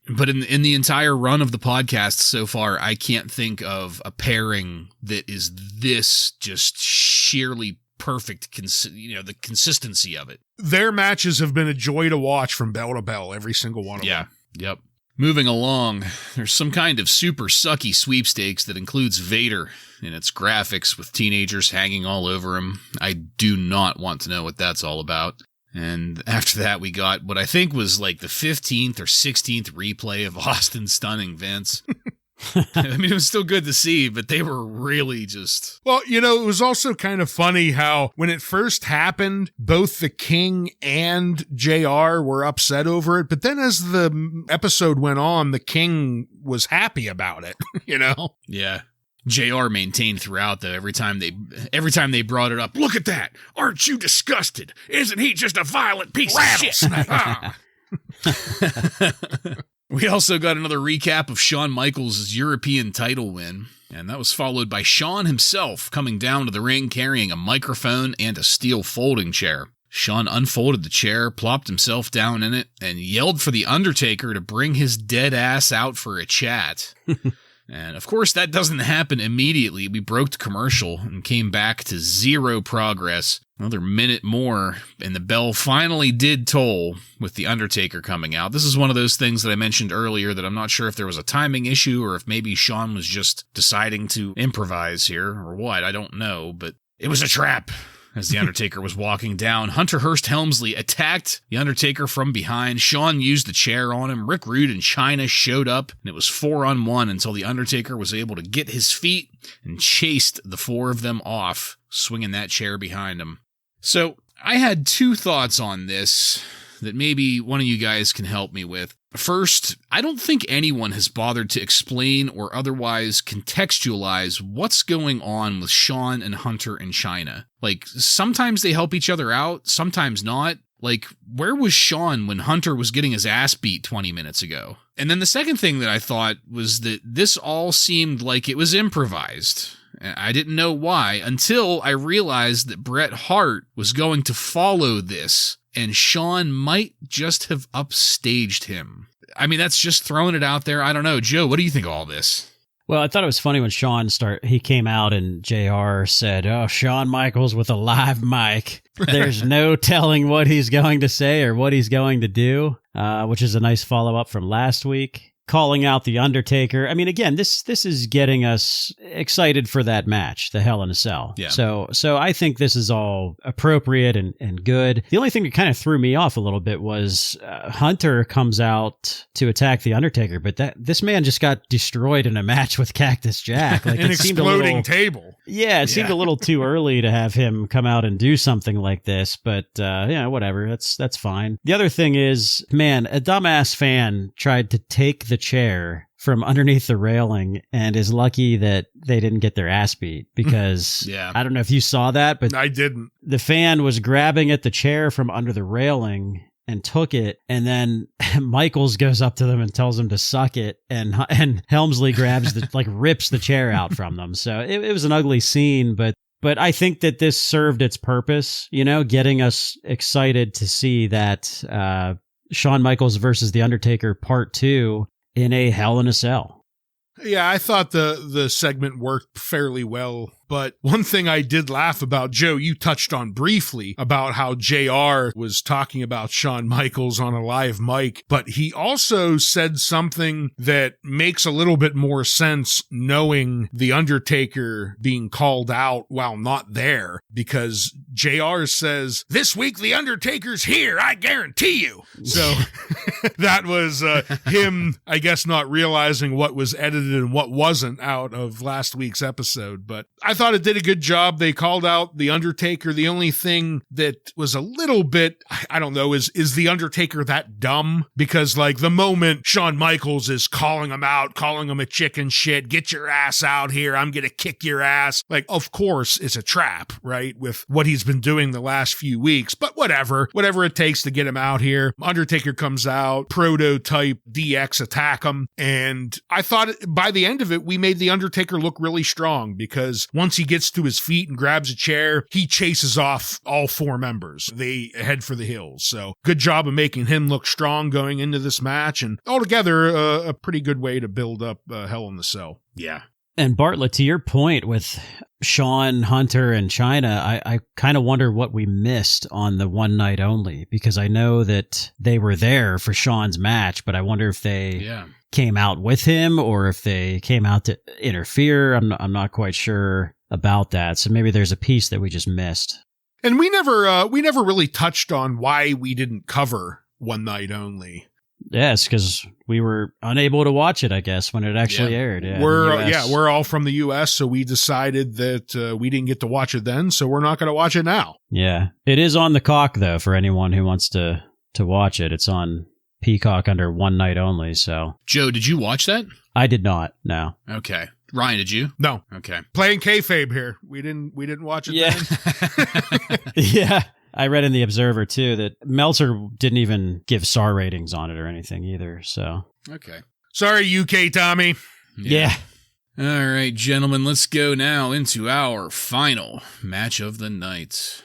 But in the entire run of the podcast so far, I can't think of a pairing that is this just sheerly perfect, the consistency of it. Their matches have been a joy to watch from bell to bell, every single one of them. Yep. Moving along, there's some kind of super sucky sweepstakes that includes Vader in its graphics with teenagers hanging all over him. I do not want to know what that's all about. And after that, we got what I think was like the 15th or 16th replay of Austin stunning Vince. I mean, it was still good to see, but they were really just... Well, it was also kind of funny how when it first happened, both the King and JR were upset over it. But then as the episode went on, the King was happy about it, Yeah. JR maintained throughout, though, every time they brought it up, look at that! Aren't you disgusted? Isn't he just a violent piece of shit? We also got another recap of Shawn Michaels' European title win, and that was followed by Shawn himself coming down to the ring carrying a microphone and a steel folding chair. Shawn unfolded the chair, plopped himself down in it, and yelled for The Undertaker to bring his dead ass out for a chat. And of course, that doesn't happen immediately. We broke to commercial and came back to zero progress. Another minute more, and the bell finally did toll with The Undertaker coming out. This is one of those things that I mentioned earlier that I'm not sure if there was a timing issue or if maybe Shawn was just deciding to improvise here or what. I don't know, but it was a trap. As The Undertaker was walking down, Hunter Hearst Helmsley attacked The Undertaker from behind. Shawn used the chair on him. Rick Rude and Chyna showed up, and it was 4-on-1 until The Undertaker was able to get his feet and chased the 4 of them off, swinging that chair behind him. So, I had 2 thoughts on this that maybe one of you guys can help me with. First, I don't think anyone has bothered to explain or otherwise contextualize what's going on with Shawn and Hunter and Chyna. Like, sometimes they help each other out, sometimes not. Like, where was Shawn when Hunter was getting his ass beat 20 minutes ago? And then the second thing that I thought was that this all seemed like it was improvised. I didn't know why until I realized that Bret Hart was going to follow this, and Shawn might just have upstaged him. I mean, that's just throwing it out there. I don't know. Joe, what do you think of all this? Well, I thought it was funny when he came out and JR said, "Oh, Shawn Michaels with a live mic. There's no telling what he's going to say or what he's going to do," which is a nice follow-up from last week. Calling out The Undertaker. I mean, again, this is getting us excited for that match, the Hell in a Cell. Yeah. So I think this is all appropriate and good. The only thing that kind of threw me off a little bit was Hunter comes out to attack The Undertaker, but this man just got destroyed in a match with Cactus Jack. Like an exploding table. Yeah, it seemed a little too early to have him come out and do something like this, but whatever. That's fine. The other thing is, man, a dumbass fan tried to take the chair from underneath the railing and is lucky that they didn't get their ass beat because I don't know if you saw that, but I didn't. The fan was grabbing at the chair from under the railing and took it, and then Michaels goes up to them and tells them to suck it, and Helmsley grabs rips the chair out from them. So it was an ugly scene, but I think that this served its purpose, getting us excited to see that Shawn Michaels versus The Undertaker Part 2 in a Hell in a Cell. Yeah, I thought the segment worked fairly well. But one thing I did laugh about, Joe, you touched on briefly about how JR was talking about Shawn Michaels on a live mic, but he also said something that makes a little bit more sense knowing The Undertaker being called out while not there, because JR says, "This week The Undertaker's here, I guarantee you." So that was him, I guess, not realizing what was edited and what wasn't out of last week's episode. But I thought it did a good job. They called out The Undertaker. The only thing that was a little bit, I don't know, is The Undertaker that dumb? Because like the moment Shawn Michaels is calling him out, calling him a chicken shit, get your ass out here, I'm going to kick your ass. Like, of course, it's a trap, right? With what he's been doing the last few weeks, but whatever it takes to get him out here. Undertaker comes out, prototype DX attack him. And I thought by the end of it, we made The Undertaker look really strong because once he gets to his feet and grabs a chair, he chases off all 4 members. They head for the hills. So good job of making him look strong going into this match. And altogether, a pretty good way to build up Hell in the Cell. Yeah. And Bartlett, to your point with Shawn, Hunter, and Chyna, I kind of wonder what we missed on the one night only, because I know that they were there for Shawn's match, but I wonder if they came out with him or if they came out to interfere. I'm not quite sure about that. So maybe there's a piece that we just missed. And we never really touched on why we didn't cover one night only. Yes, because we were unable to watch it, I guess, when it actually aired. Yeah, we're all from the U.S., so we decided that we didn't get to watch it then, so we're not going to watch it now. Yeah. It is on the Cock, though, for anyone who wants to watch it. It's on Peacock under one night only, so. Joe, did you watch that? I did not, no. Okay. Ryan, did you? No. Okay. Playing kayfabe here. We didn't watch it then. Yeah. I read in the Observer, too, that Meltzer didn't even give star ratings on it or anything either, so. Okay. Sorry, UK Tommy. Yeah. All right, gentlemen, let's go now into our final match of the night.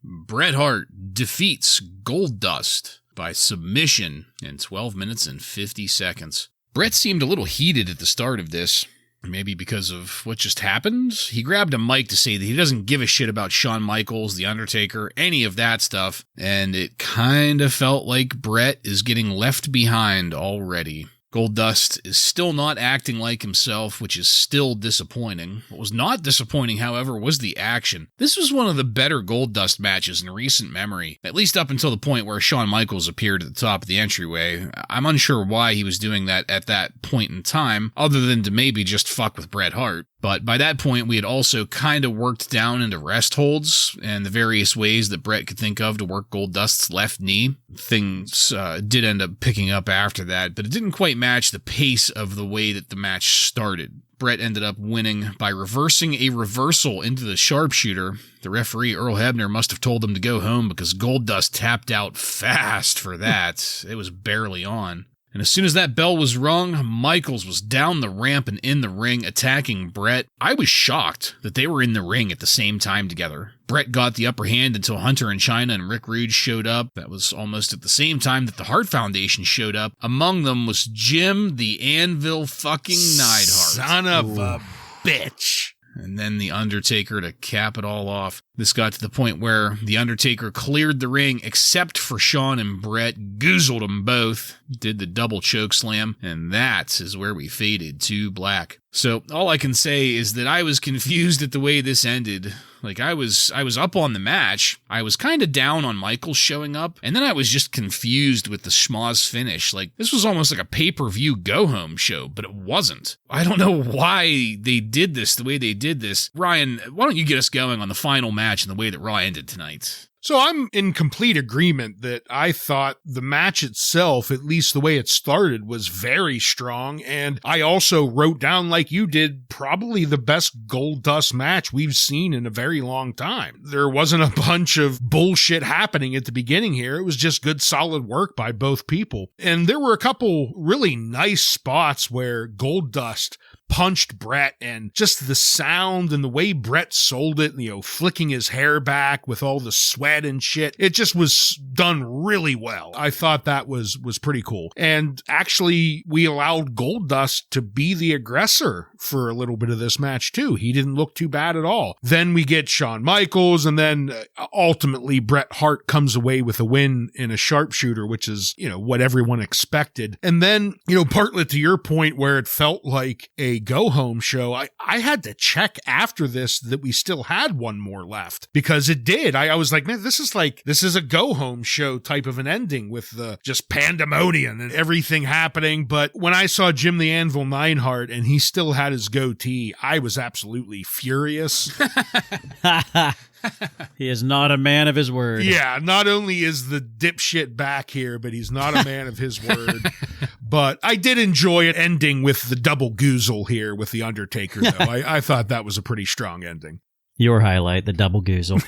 Bret Hart defeats Goldust by submission in 12 minutes and 50 seconds. Bret seemed a little heated at the start of this. Maybe because of what just happened. He grabbed a mic to say that he doesn't give a shit about Shawn Michaels, The Undertaker, any of that stuff. And it kind of felt like Bret is getting left behind already. Goldust is still not acting like himself, which is still disappointing. What was not disappointing, however, was the action. This was one of the better Goldust matches in recent memory, at least up until the point where Shawn Michaels appeared at the top of the entryway. I'm unsure why he was doing that at that point in time, other than to maybe just fuck with Bret Hart. But by that point, we had also kind of worked down into rest holds and the various ways that Bret could think of to work Goldust's left knee. Things did end up picking up after that, but it didn't quite match the pace of the way that the match started. Bret ended up winning by reversing a reversal into the sharpshooter. The referee, Earl Hebner, must have told him to go home because Goldust tapped out fast for that. It was barely on. And as soon as that bell was rung, Michaels was down the ramp and in the ring attacking Bret. I was shocked that they were in the ring at the same time together. Bret got the upper hand until Hunter and Chyna and Rick Rude showed up. That was almost at the same time that the Hart Foundation showed up. Among them was Jim the Anvil fucking Neidhart. Son of a bitch. And then The Undertaker to cap it all off. This got to the point where The Undertaker cleared the ring except for Shawn and Bret, goozled them both, did the double choke slam, and that is where we faded to black. So all I can say is that I was confused at the way this ended. Like, I was up on the match. I was kind of down on Michaels showing up, and then I was just confused with the schmoz finish. Like, this was almost like a pay-per-view go-home show, but it wasn't. I don't know why they did this the way they did this. Ryan, why don't you get us going on the final match and the way that Raw ended tonight? So I'm in complete agreement that I thought the match itself, at least the way it started, was very strong. And I also wrote down, like you did, probably the best Goldust match we've seen in a very long time. There wasn't a bunch of bullshit happening at the beginning here. It was just good, solid work by both people. And there were a couple really nice spots where Goldust punched Bret, and just the sound and the way Bret sold it, flicking his hair back with all the sweat and shit. It just was done really well. I thought that was pretty cool. And actually, we allowed Goldust to be the aggressor for a little bit of this match too. He didn't look too bad at all. Then we get Shawn Michaels, and then ultimately Bret Hart comes away with a win in a sharpshooter, which is, what everyone expected. And then, Bartlett, to your point, where it felt like a a go-home show, I had to check after this that we still had one more left, because it did. I was like, man, this is a go-home show type of an ending with the just pandemonium and everything happening. But when I saw Jim the Anvil Neidhart and he still had his goatee, I was absolutely furious. He is not a man of his word. Yeah, not only is the dipshit back here, but he's not a man of his word. But I did enjoy it ending with the double goozle here with The Undertaker, though. I thought that was a pretty strong ending. Your highlight, the double goozle.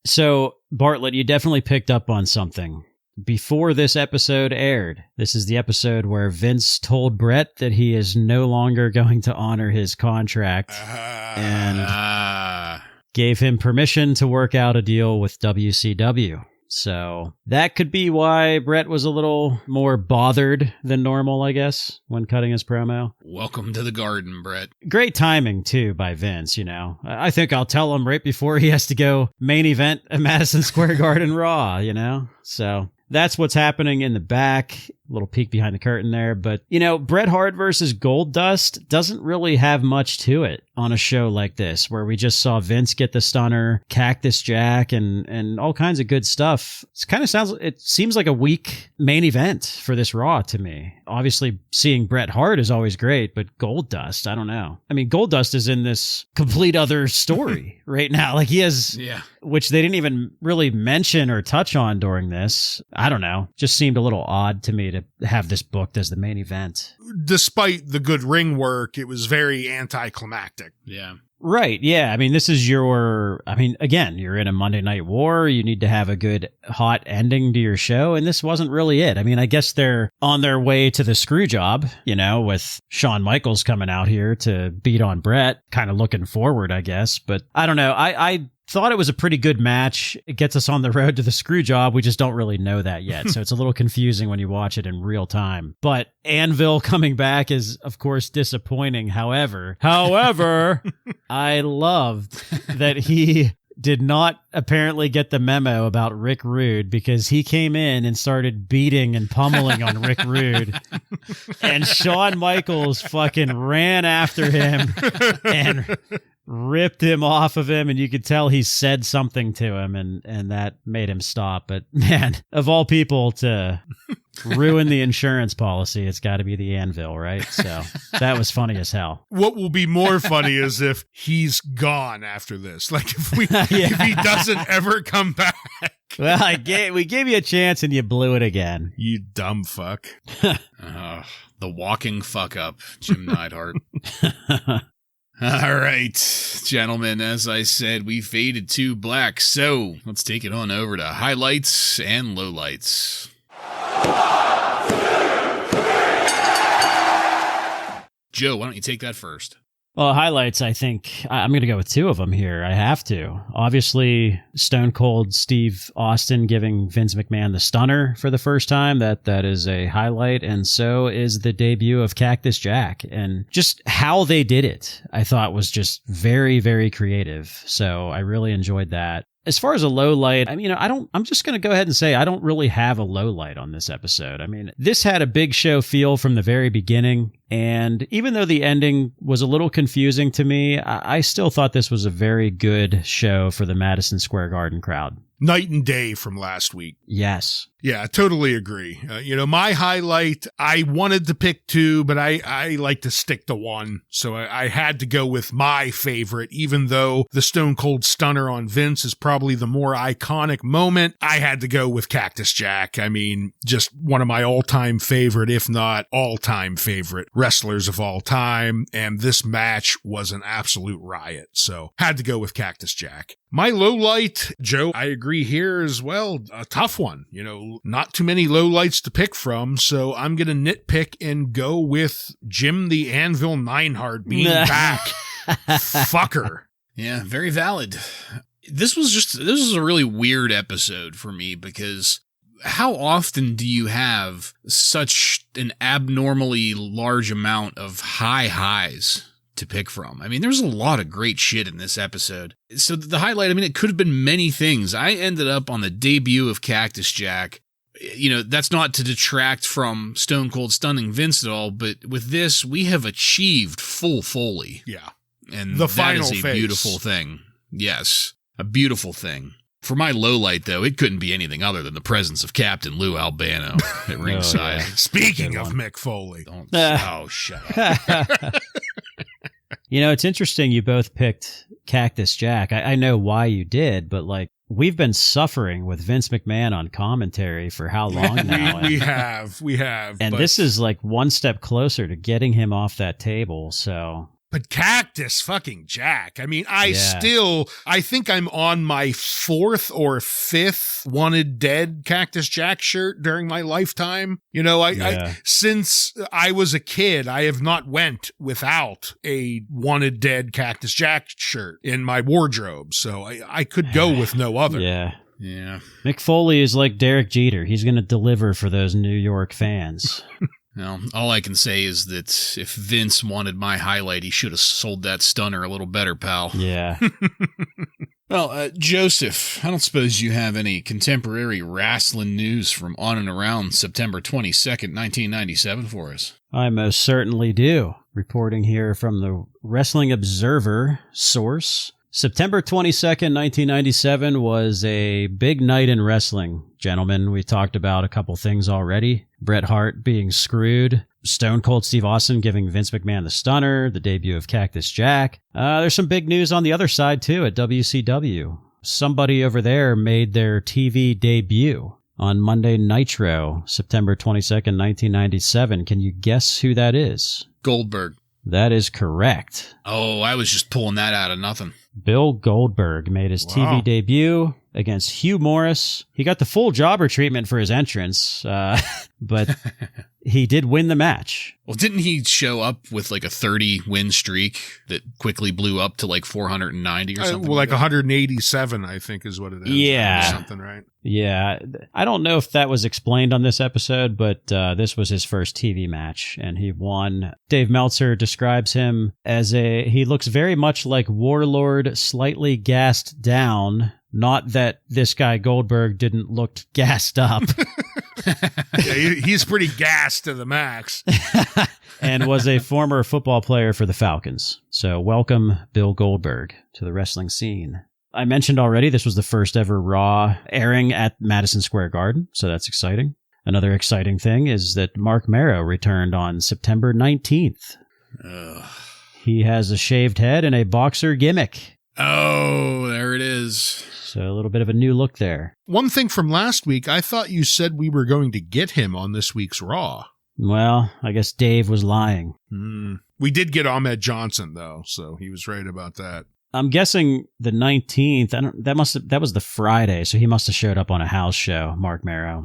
So, Bartlett, you definitely picked up on something. Before this episode aired, this is the episode where Vince told Bret that he is no longer going to honor his contract and gave him permission to work out a deal with WCW. So that could be why Bret was a little more bothered than normal, I guess, when cutting his promo. Welcome to the Garden, Bret. Great timing, too, by Vince, you know. I think I'll tell him right before he has to go main event at Madison Square Garden Raw, you know? So that's what's happening in the back. A little peek behind the curtain there. But, you know, Bret Hart versus Goldust doesn't really have much to it on a show like this, where we just saw Vince get the stunner, Cactus Jack, and all kinds of good stuff. It seems like a weak main event for this Raw to me. Obviously, seeing Bret Hart is always great, but Goldust, I don't know. I mean, Goldust is in this complete other story right now. Like, he has, which they didn't even really mention or touch on during this. I don't know. Just seemed a little odd to me to have this booked as the main event. Despite the good ring work, it was very anticlimactic. Yeah. Right. Yeah. I mean, again, you're in a Monday Night War. You need to have a good hot ending to your show. And this wasn't really it. I mean, I guess they're on their way to the screw job, you know, with Shawn Michaels coming out here to beat on Bret, kind of looking forward, I guess. But I don't know. I thought it was a pretty good match. It gets us on the road to the screw job. We just don't really know that yet. So it's a little confusing when you watch it in real time. But Anvil coming back is, of course, disappointing. However, I loved that he did not apparently get the memo about Rick Rude, because he came in and started beating and pummeling on Rick Rude. And Shawn Michaels fucking ran after him and ripped him off of him, and you could tell he said something to him, and that made him stop. But man, of all people to ruin the insurance policy, it's got to be the Anvil, right? So that was funny as hell. What will be more funny is if he's gone after this. Like if he doesn't ever come back. Well, we gave you a chance and you blew it again. You dumb fuck. The walking fuck up, Jim Neidhart. All right, gentlemen, as I said, we faded to black, so let's take it on over to highlights and lowlights. Joe, why don't you take that first? Well, highlights, I think I'm going to go with two of them here. I have to. Obviously, Stone Cold Steve Austin giving Vince McMahon the stunner for the first time. That is a highlight. And so is the debut of Cactus Jack. And just how they did it, I thought was just very, very creative. So I really enjoyed that. As far as a low light, I mean, I'm just going to go ahead and say I don't really have a low light on this episode. I mean, this had a big show feel from the very beginning. And even though the ending was a little confusing to me, I still thought this was a very good show for the Madison Square Garden crowd. Night and day from last week. Yes. Yeah, I totally agree. My highlight, I wanted to pick two, but I like to stick to one. So I had to go with my favorite, even though the Stone Cold Stunner on Vince is probably the more iconic moment. I had to go with Cactus Jack. I mean, just one of my all-time favorite, if not all-time favorite wrestlers of all time. And this match was an absolute riot. So had to go with Cactus Jack. My low light, Joe, I agree here as well. A tough one, not too many low lights to pick from. So I'm going to nitpick and go with Jim the Anvil Neidhart being back. Fucker. Yeah, very valid. This was a really weird episode for me, because how often do you have such an abnormally large amount of high highs to pick from? I mean, there's a lot of great shit in this episode. So the highlight, I mean, it could have been many things. I ended up on the debut of Cactus Jack. that's not to detract from Stone Cold Stunning Vince at all, but with this, we have achieved full Foley. Yeah. And the that final is a phase. beautiful thing. Yes, a beautiful thing. For my low light, though, it couldn't be anything other than the presence of Captain Lou Albano at ringside. Yeah. Speaking of Mick Foley. Shut up. It's interesting you both picked Cactus Jack. I know why you did, but we've been suffering with Vince McMahon on commentary for how long now? we have. And this is one step closer to getting him off that table, so... But Cactus fucking Jack. I mean, I think I'm on my 4th or 5th Wanted Dead Cactus Jack shirt during my lifetime. Since I was a kid, I have not went without a Wanted Dead Cactus Jack shirt in my wardrobe. So I could go with no other. Yeah. Yeah. Mick Foley is like Derek Jeter. He's going to deliver for those New York fans. Well, all I can say is that if Vince wanted my highlight, he should have sold that stunner a little better, pal. Yeah. Well, Joseph, I don't suppose you have any contemporary wrestling news from on and around September 22nd, 1997 for us? I most certainly do. Reporting here from the Wrestling Observer source. September 22nd, 1997 was a big night in wrestling, gentlemen. We talked about a couple things already. Bret Hart being screwed, Stone Cold Steve Austin giving Vince McMahon the stunner, the debut of Cactus Jack. There's some big news on the other side, too, at WCW. Somebody over there made their TV debut on Monday Nitro, September 22nd, 1997. Can you guess who that is? Goldberg. That is correct. Oh, I was just pulling that out of nothing. Bill Goldberg made his TV debut against Hugh Morris. He got the full jobber treatment for his entrance, but he did win the match. Well, didn't he show up with a 30-win streak that quickly blew up to 490 or something? 187, I think, is what it is. Yeah. Or something, right? Yeah. I don't know if that was explained on this episode, but this was his first TV match, and he won. Dave Meltzer describes him as he looks very much like Warlord, slightly gassed down. Not that this guy Goldberg didn't look gassed up. He's pretty gassed to the max. And was a former football player for the Falcons. So welcome, Bill Goldberg, to the wrestling scene. I mentioned already this was the first ever Raw airing at Madison Square Garden, so that's exciting. Another exciting thing is that Mark Marrow returned on September 19th. Ugh. He has a shaved head and a boxer gimmick. Oh, there it is. So a little bit of a new look there. One thing from last week, I thought you said we were going to get him on this week's Raw. Well, I guess Dave was lying. We did get Ahmed Johnson, though, so he was right about that. I'm guessing the 19th. That was the Friday, so he must have showed up on a house show, Mark Marrow.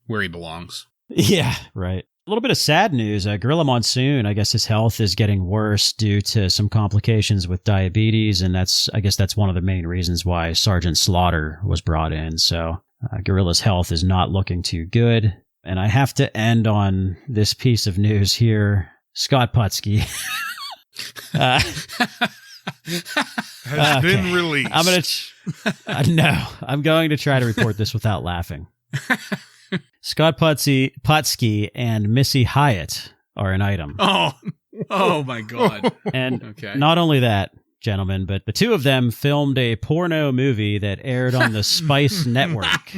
Where he belongs. Yeah, right. A little bit of sad news. Gorilla Monsoon, I guess his health is getting worse due to some complications with diabetes, and I guess that's one of the main reasons why Sergeant Slaughter was brought in. So Gorilla's health is not looking too good. And I have to end on this piece of news here. Scott Putski has been released. I'm going to try to report this without laughing. Scott Putski and Missy Hyatt are an item. Oh my God. And not only that, gentlemen, but the two of them filmed a porno movie that aired on the Spice Network.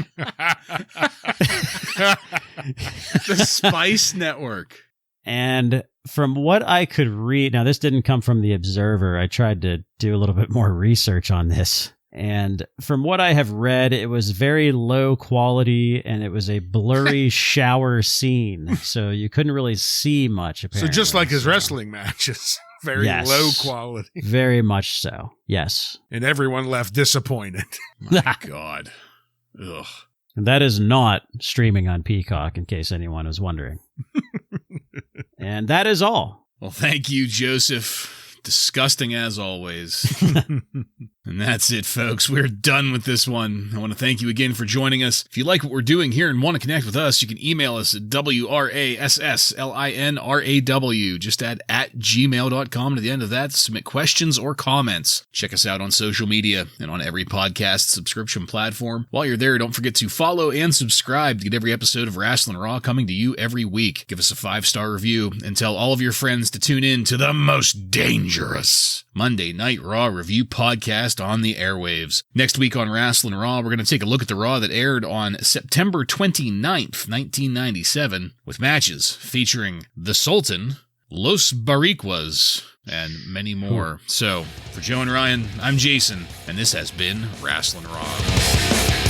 The Spice Network. And from what I could read, now this didn't come from the Observer. I tried to do a little bit more research on this. And from what I have read, it was very low quality and it was a blurry shower scene. So you couldn't really see much, apparently. So just like his wrestling matches, very low quality. Very much so, yes. And everyone left disappointed. My God. Ugh. And that is not streaming on Peacock, in case anyone was wondering. And that is all. Well, thank you, Joseph. disgusting as always. And that's it, folks. We're done with this one. I want to thank you again for joining us. If you like what we're doing here and want to connect with us, you can email us at WRASSLINRAW just at gmail.com. To the end of that, submit questions or comments. Check us out on social media and on every podcast subscription platform. While you're there, don't forget to follow and subscribe to get every episode of Wrasslin Raw coming to you every week. Give us a 5-star review and tell all of your friends to tune in to the most dangerous Monday Night Raw review podcast on the airwaves. Next week on Wrasslin Raw, we're going to take a look at the Raw that aired on September 29th, 1997, with matches featuring The Sultan, Los Boricuas, and many more. So, for Joe and Ryan, I'm Jason, and this has been Wrasslin Raw.